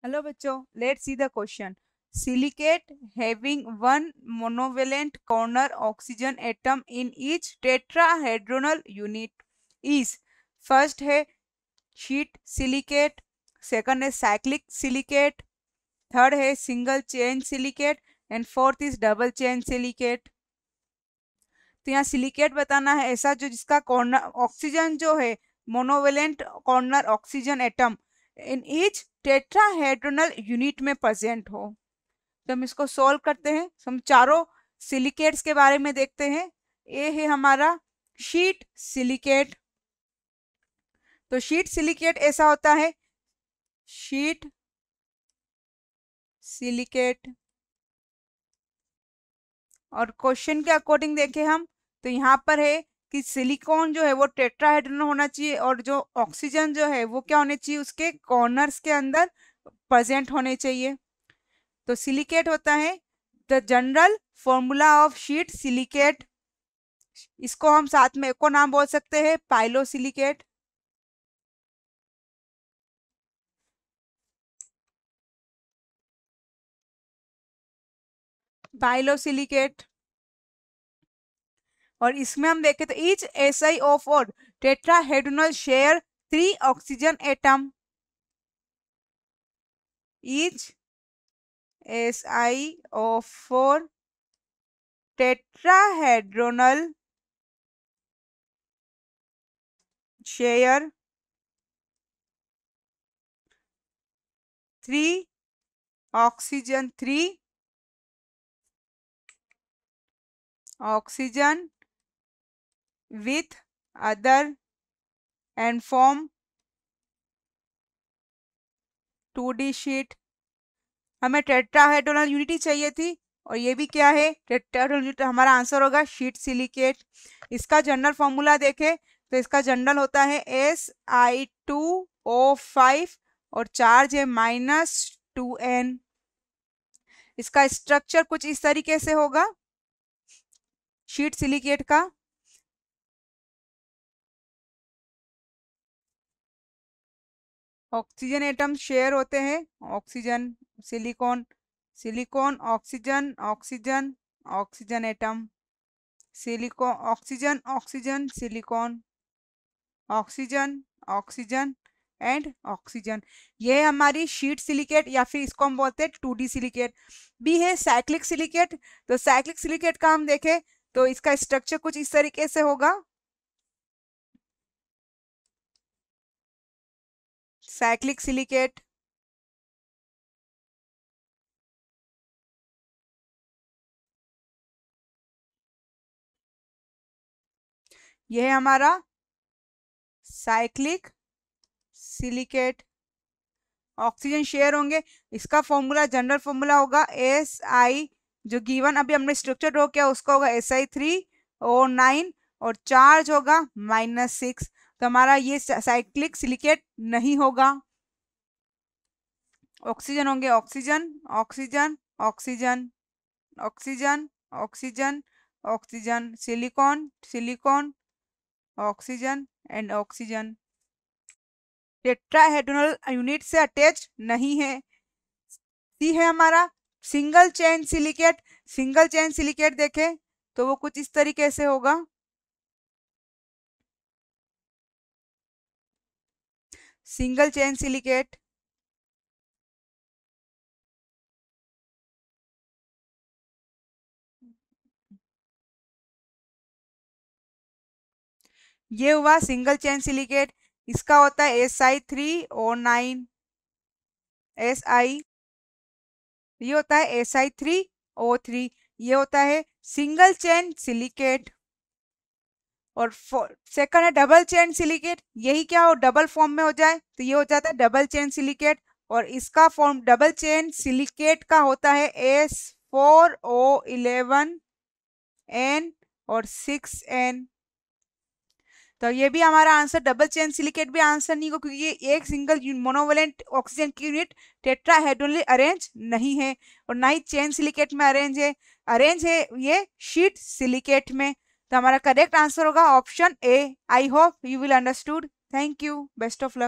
Hello बच्चों, let's see the question. Silicate having one monovalent corner oxygen atom in each tetrahedronal unit is. First है sheet silicate, second है cyclic silicate, third है single chain silicate and fourth is double chain silicate. तो यहाँ silicate बताना है ऐसा जो जिसका कॉर्नर ऑक्सीजन जो है monovalent corner oxygen atom in each tetrahedral unit में प्रेजेंट हो. तो हम इसको सॉल्व करते हैं. हम चारों सिलिकेट्स के बारे में देखते हैं. ये है हमारा शीट सिलिकेट. तो शीट सिलिकेट ऐसा होता है, शीट सिलिकेट. और क्वेश्चन के अकॉर्डिंग देखें हम तो यहाँ पर है कि सिलिकॉन जो है वो टेट्राहेड्रल होना चाहिए और जो ऑक्सीजन जो है वो क्या होने चाहिए, उसके कॉर्नर्स के अंदर प्रेजेंट होने चाहिए. तो सिलिकेट होता है the general formula of sheet silicate. इसको हम साथ में एक और नाम बोल सकते हैं, पाइलोसिलिकेट. पाइलोसिलिकेट. और इसमें हम देखें तो ईच एसआई ऑफ और tetrahedral share 3 oxygen atom. Each SI of 4 tetrahedral share 3 oxygen with other and form 2D sheet. हमें टेट्राहेड्रल यूनिटी चाहिए थी और ये भी क्या है टेट्राहेड्रल यूनिट. हमारा आंसर होगा शीट सिलिकेट. इसका जनरल फॉर्मूला देखें तो इसका जनरल होता है Si2O5 और चार्ज है -2n. इसका स्ट्रक्चर कुछ इस तरीके से होगा शीट सिलिकेट का. ऑक्सीजन एटम शेयर होते हैं, oxygen silicon silicon oxygen oxygen oxygen atom, silicon oxygen oxygen silicon oxygen oxygen and oxygen. ये है हमारी शीट सिलिकेट या फिर इसको हम बोलते हैं 2D सिलिकेट. बी है साइक्लिक सिलिकेट. तो साइक्लिक सिलिकेट का हम देखें तो इसका स्ट्रक्चर कुछ इस तरीके से होगा. साइक्लिक सिलिकेट यह है हमारा साइक्लिक सिलिकेट. ऑक्सीजन शेयर होंगे. इसका फॉर्मूला जनरल फॉर्मूला होगा SI, जो गिवन अभी हमने स्ट्रक्चर ड्रॉ किया उसका होगा Si3O9 और चार्ज होगा -6. तो हमारा ये साइक्लिक सिलिकेट नहीं होगा. ऑक्सीजन होंगे oxygen oxygen oxygen oxygen oxygen oxygen silicon silicon oxygen and oxygen. Tetrahedral unit से अटैच नहीं है. सी है हमारा single chain silicate. Single chain silicate देखें तो वो कुछ इस तरीके से होगा. सिंगल चेन सिलिकेट ये हुआ सिंगल चेन सिलिकेट. इसका होता है Si3O9 SI. ये होता है Si3O3. ये होता है सिंगल चेन सिलिकेट. और सेकंड है डबल चेन सिलिकेट. यही क्या हो डबल फॉर्म में हो जाए तो ये हो जाता है डबल चेन सिलिकेट. और इसका फॉर्म डबल चेन सिलिकेट का होता है S4O11N और 6N. तो ये भी हमारा आंसर डबल चेन सिलिकेट भी आंसर नहीं होगा क्योंकि ये एक सिंगल मोनोवेलेंट ऑक्सीजन की यूनिट टेट्राहेड्रली अरेंज नहीं है और ना ही चेन सिलिकेट में अरेंज है ये शीट सिलिकेट में. तो हमारा करेक्ट आंसर होगा option A. I hope you will understood. Thank you. Best of luck.